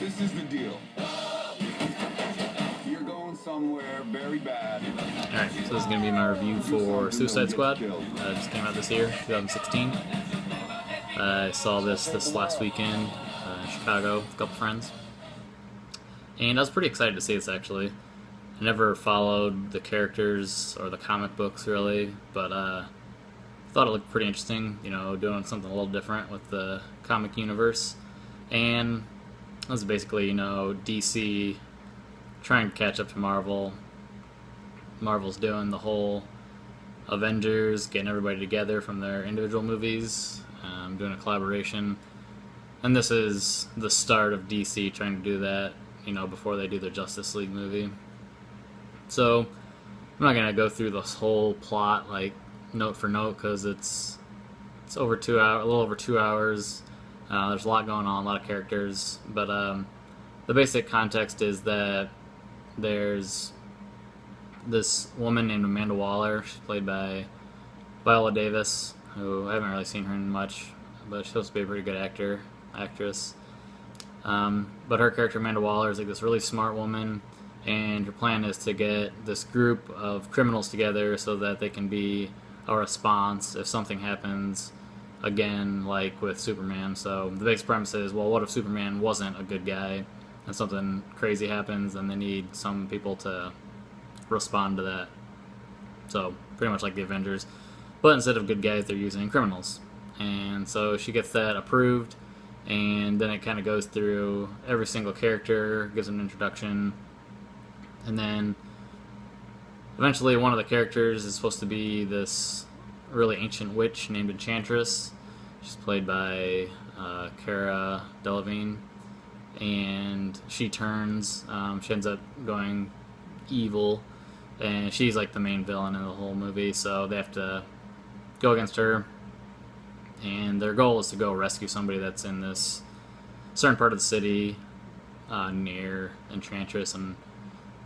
This is the deal. You're going somewhere very bad. Alright, so this is going to be my review for Suicide Squad. Just came out this year, 2016. I saw this last weekend in Chicago with a couple friends. And I was pretty excited to see this, actually. I never followed the characters or the comic books, really, but thought it looked pretty interesting, you know, doing something a little different with the comic universe. And it was basically, you know, DC trying to catch up to Marvel. Marvel's doing the whole Avengers, getting everybody together from their individual movies, doing a collaboration. And this is the start of DC trying to do that, you know, before they do their Justice League movie. So, I'm not going to go through this whole plot, like, note for note, because it's over 2 hours, a little over 2 hours. There's a lot going on, a lot of characters, but the basic context is that there's this woman named Amanda Waller. She's played by Viola Davis, who I haven't really seen her in much, but she's supposed to be a pretty good actress. But her character, Amanda Waller, is like this really smart woman, and her plan is to get this group of criminals together so that they can be a response if something happens again, like with Superman. So the basic premise is, well, what if Superman wasn't a good guy and something crazy happens, and they need some people to respond to that. So pretty much like the Avengers, but instead of good guys, they're using criminals. And so she gets that approved, and then it kind of goes through every single character, gives an introduction, and then eventually one of the characters is supposed to be this really ancient witch named Enchantress. She's played by Cara Delevingne, and she turns, she ends up going evil, and she's like the main villain in the whole movie, so they have to go against her, and their goal is to go rescue somebody that's in this certain part of the city near Enchantress, and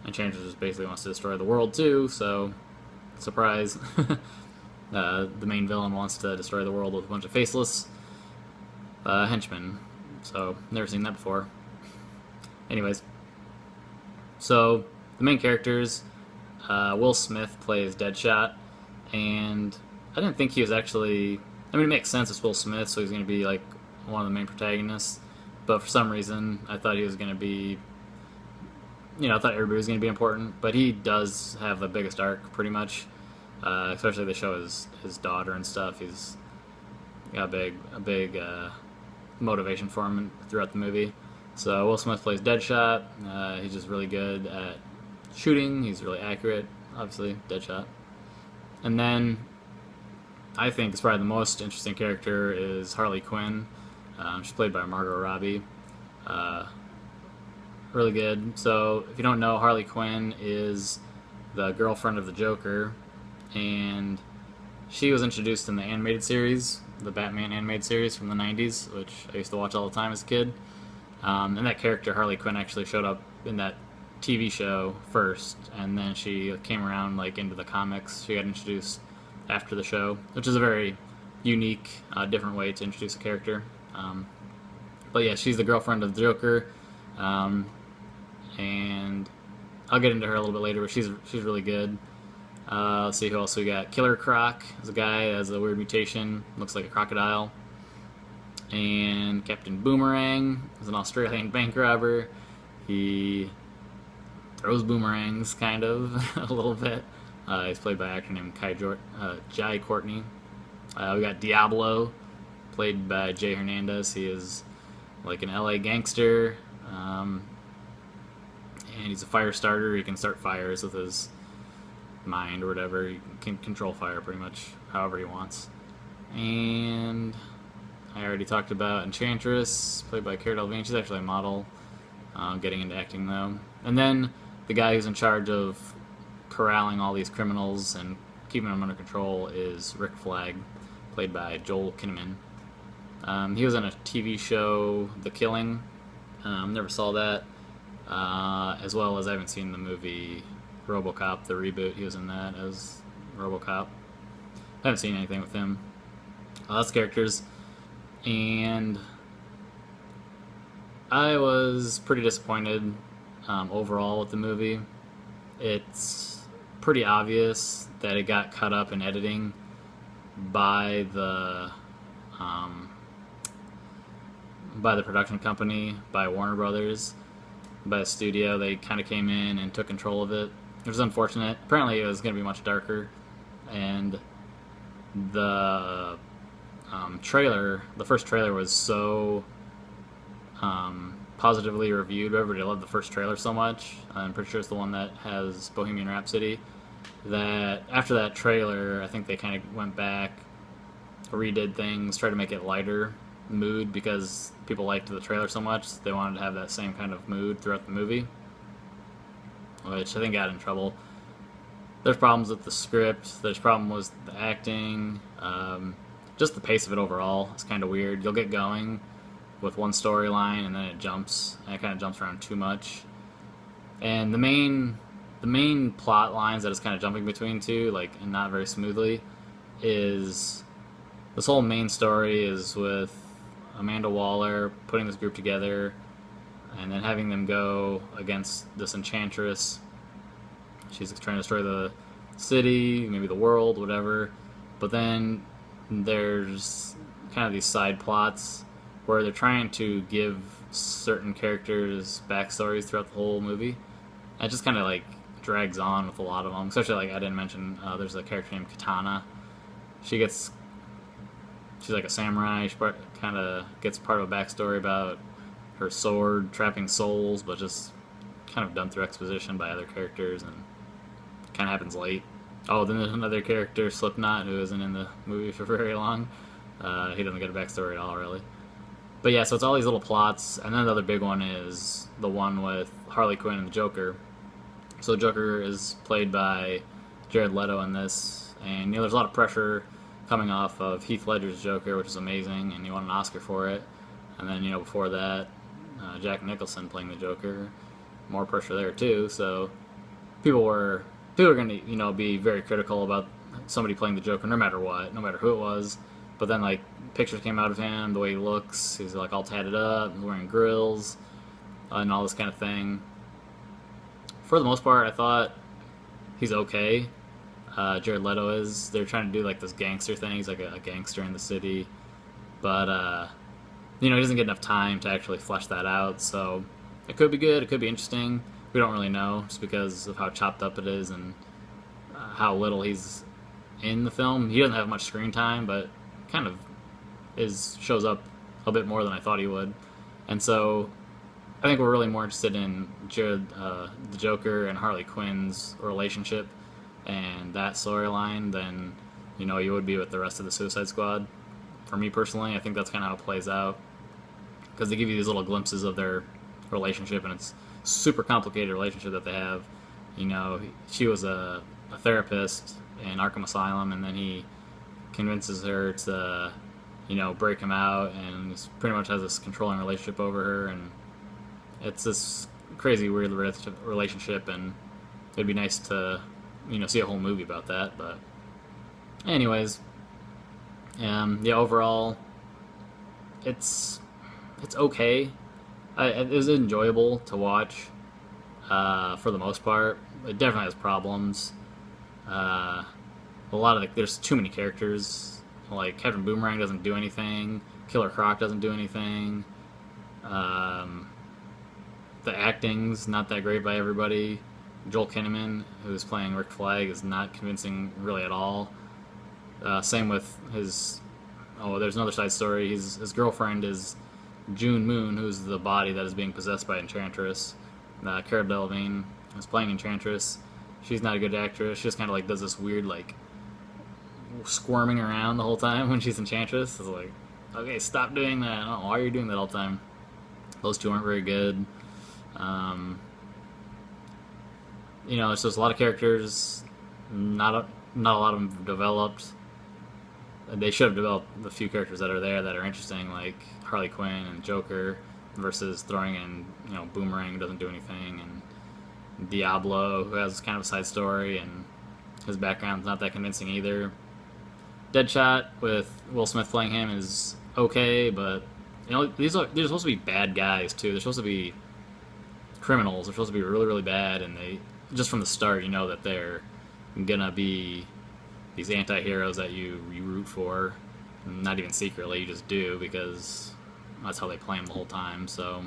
Enchantress just basically wants to destroy the world too, so surprise. The main villain wants to destroy the world with a bunch of faceless henchmen, so never seen that before. Anyways, so the main characters, Will Smith plays Deadshot, and I didn't think he was actually, I mean, it makes sense, it's Will Smith, so he's going to be like one of the main protagonists, but for some reason I thought he was going to be, you know, I thought everybody was going to be important, but he does have the biggest arc, pretty much. Especially they show his daughter and stuff. He's got a big motivation for him throughout the movie. So Will Smith plays Deadshot. He's just really good at shooting. He's really accurate, obviously, Deadshot. And then I think it's probably the most interesting character is Harley Quinn. She's played by Margot Robbie. Really good. So if you don't know, Harley Quinn is the girlfriend of the Joker, and she was introduced in the animated series, the Batman animated series from the 90s, which I used to watch all the time as a kid. And that character, Harley Quinn, actually showed up in that TV show first, and then she came around like into the comics. She got introduced after the show, which is a very unique, different way to introduce a character. But yeah, she's the girlfriend of the Joker, and I'll get into her a little bit later, but she's really good. Let's see who else we got. Killer Croc is a guy that has a weird mutation, looks like a crocodile. And Captain Boomerang is an Australian bank robber. He throws boomerangs, kind of, a little bit. He's played by an actor named Jai Courtney. We got Diablo, played by Jay Hernandez. He is like an LA gangster, and he's a fire starter. He can start fires with his mind or whatever. He can control fire pretty much however he wants. And I already talked about Enchantress, played by Cara Delevingne. She's actually a model, getting into acting though. And then the guy who's in charge of corralling all these criminals and keeping them under control is Rick Flag, played by Joel Kinnaman. He was in a TV show, The Killing. Never saw that. As well as I haven't seen the movie RoboCop, the reboot. He was in that as RoboCop. I haven't seen anything with him. That's characters. And I was pretty disappointed overall with the movie. It's pretty obvious that it got cut up in editing by um, the production company, by Warner Brothers, by the studio. They kind of came in and took control of it. It was unfortunate. Apparently, it was going to be much darker, and the the first trailer was so positively reviewed. Everybody loved the first trailer so much. I'm pretty sure it's the one that has Bohemian Rhapsody. That after that trailer, I think they kind of went back, redid things, tried to make it lighter mood because people liked the trailer so much. They wanted to have that same kind of mood throughout the movie, which I think got in trouble. There's problems with the script. There's problems with the acting. Just the pace of it overall is kind of weird. You'll get going with one storyline and then it jumps, and it kind of jumps around too much. And the main plot lines that it's kind of jumping between two, like, and not very smoothly, is this whole main story is with Amanda Waller putting this group together and then having them go against this enchantress. She's trying to destroy the city, maybe the world, whatever. But then there's kind of these side plots where they're trying to give certain characters backstories throughout the whole movie. And it just kind of like drags on with a lot of them. Especially, like, I didn't mention, there's a character named Katana. She's like a samurai. She kind of gets part of a backstory about her sword trapping souls, but just kind of done through exposition by other characters, and kind of happens late. Oh, then there's another character, Slipknot, who isn't in the movie for very long. He doesn't get a backstory at all, really. But yeah, so it's all these little plots, and then the other big one is the one with Harley Quinn and the Joker. So the Joker is played by Jared Leto in this, and there's a lot of pressure coming off of Heath Ledger's Joker, which is amazing, and he won an Oscar for it. And then, before that, Jack Nicholson playing the Joker, more pressure there too. So people were going to be very critical about somebody playing the Joker, no matter what, no matter who it was. But then, like, pictures came out of him, the way he looks, he's like all tatted up, wearing grills, and all this kind of thing. For the most part, I thought he's okay. Jared Leto is. They're trying to do like this gangster thing. He's like a gangster in the city, but he doesn't get enough time to actually flesh that out. So it could be good. It could be interesting. We don't really know, just because of how chopped up it is and how little he's in the film. He doesn't have much screen time, but kind of shows up a bit more than I thought he would. And so I think we're really more interested in Jared, the Joker, and Harley Quinn's relationship and that storyline than you would be with the rest of the Suicide Squad. For me personally, I think that's kind of how it plays out, because they give you these little glimpses of their relationship, and it's a super complicated relationship that they have. She was a therapist in Arkham Asylum, and then he convinces her to break him out, and he pretty much has this controlling relationship over her, and it's this crazy weird relationship, and it'd be nice to see a whole movie about that. But anyways, overall it's okay. It was enjoyable to watch for the most part. It definitely has problems. There's too many characters. Like, Captain Boomerang doesn't do anything. Killer Croc doesn't do anything. The acting's not that great by everybody. Joel Kinnaman, who's playing Rick Flag, is not convincing really at all. Same with his... Oh, there's another side story. His girlfriend is June Moon, who's the body that is being possessed by Enchantress. Cara Delevingne is playing Enchantress. She's not a good actress. She just kind of like does this weird like squirming around the whole time when she's Enchantress. It's like, okay, stop doing that. I don't know why you're doing that all the time. Those two aren't very good. It's just a lot of characters, not a lot of them developed. They should have developed the few characters that are there that are interesting, like Harley Quinn and Joker, versus throwing in, Boomerang, who doesn't do anything, and Diablo, who has kind of a side story, and his background's not that convincing either. Deadshot, with Will Smith playing him, is okay, but you know, they're supposed to be bad guys too. They're supposed to be criminals. They're supposed to be really, really bad, and they just from the start, you know that they're gonna be these anti-heroes that you root for. Not even secretly, you just do because that's how they play them the whole time. So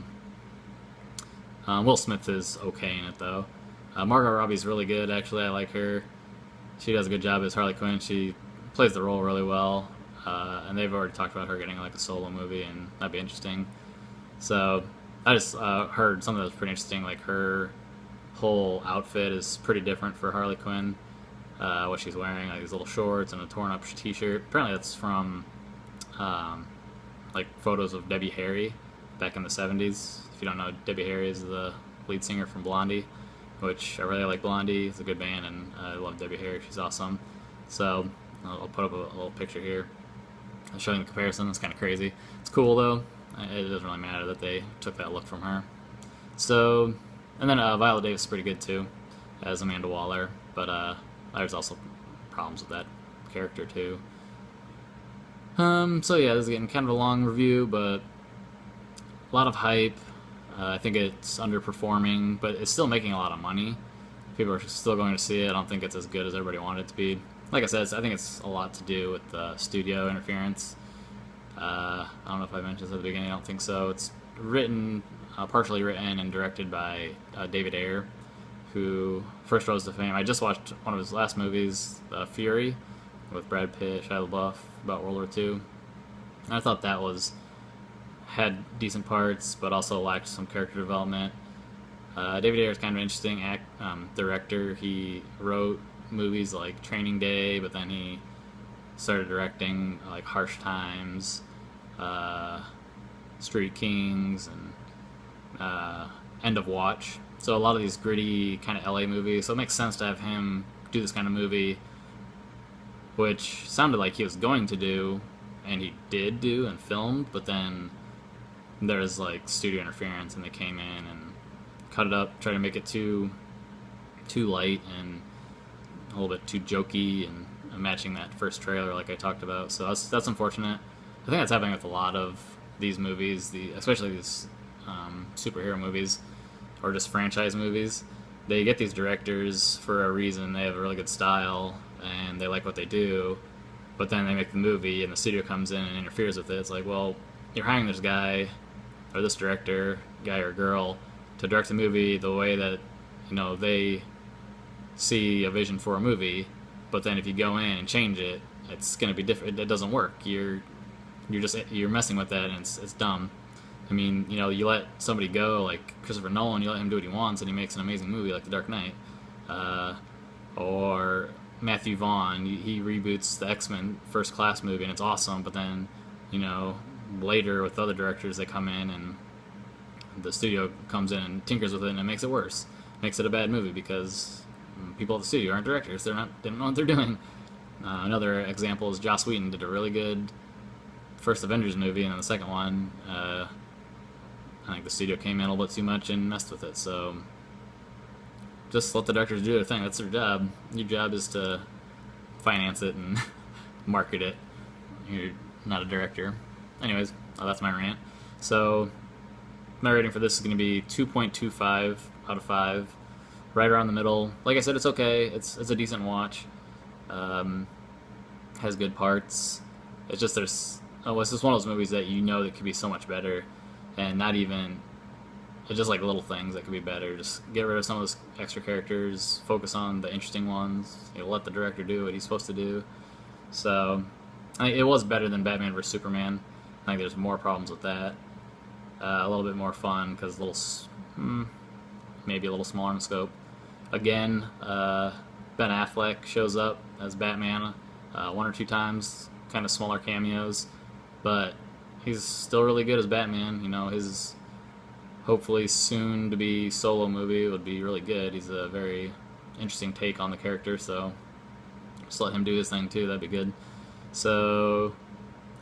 Will Smith is okay in it though. Margot Robbie's really good. Actually, I like her. She does a good job as Harley Quinn. She plays the role really well. And they've already talked about her getting like a solo movie, and that'd be interesting. So I just heard something that was pretty interesting. Like her whole outfit is pretty different for Harley Quinn. What she's wearing, like these little shorts and a torn up t-shirt. Apparently that's from like photos of Debbie Harry back in the 70s. If you don't know, Debbie Harry is the lead singer from Blondie, which I really like. Blondie, it's a good band, and I love Debbie Harry. She's awesome. So I'll put up a little picture here showing the comparison. It's kind of crazy. It's cool though. It doesn't really matter that they took that look from her. So, and then Viola Davis is pretty good too as Amanda Waller, but there's also problems with that character too. So yeah, this is getting kind of a long review, but a lot of hype. I think it's underperforming, but it's still making a lot of money. People are still going to see it. I don't think it's as good as everybody wanted it to be. Like I said, I think it's a lot to do with the studio interference. I don't know if I mentioned this at the beginning. I don't think so. It's written, partially written and directed by David Ayer, who first rose to fame. I just watched one of his last movies, Fury, with Brad Pitt, Shia LaBeouf, about World War II. And I thought that had decent parts, but also lacked some character development. David Ayer is kind of an interesting director. He wrote movies like Training Day, but then he started directing like Harsh Times, Street Kings, and End of Watch. So a lot of these gritty kind of LA movies. So it makes sense to have him do this kind of movie, which sounded like he was going to do, and he did do and filmed, but then there was like studio interference, and they came in and cut it up, tried to make it too light and a little bit too jokey and matching that first trailer like I talked about. So that's unfortunate. I think that's happening with a lot of these movies, especially these superhero movies or just franchise movies. They get these directors for a reason. They have a really good style and they like what they do, but then they make the movie and the studio comes in and interferes with it. It's like, well, you're hiring this guy or this director, guy or girl, to direct a movie the way that, you know, they see a vision for a movie, but then if you go in and change it, it's going to be different. It doesn't work. You're messing with that, and it's dumb. I mean, you know, you let somebody go like Christopher Nolan, you let him do what he wants, and he makes an amazing movie like The Dark Knight. Or Matthew Vaughn, he reboots the X-Men First Class movie, and it's awesome. But then, you know, later with other directors, they come in and the studio comes in and tinkers with it, and it makes it worse. Makes it a bad movie because people at the studio aren't directors. They don't know what they're doing. Another example is Joss Whedon did a really good first Avengers movie, and then the second one, I think the studio came in a little bit too much and messed with it. So just let the directors do their thing. That's their job. Your job is to finance it and market it. You're not a director. Anyways, that's my rant. So my rating for this is going to be 2.25 out of 5. Right around the middle. Like I said, it's okay. It's a decent watch. Has good parts. It's just it's just one of those movies that you know that could be so much better, and not even. It's just like little things that could be better. Just get rid of some of those extra characters. Focus on the interesting ones. You know, let the director do what he's supposed to do. So, it was better than Batman vs Superman. I think there's more problems with that. A little bit more fun because maybe a little smaller in scope. Again, Ben Affleck shows up as Batman one or two times, kind of smaller cameos, but he's still really good as Batman. You know, his hopefully soon to be solo movie would be really good. He's a very interesting take on the character, so just let him do his thing too. That'd be good. So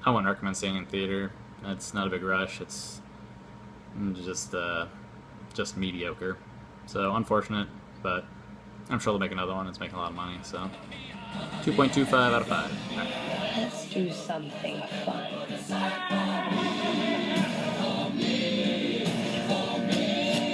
I wouldn't recommend seeing it in theater. It's not a big rush. It's just mediocre. So unfortunate, but I'm sure they'll make another one. It's making a lot of money, so 2.25 out of 5. Let's do something fun.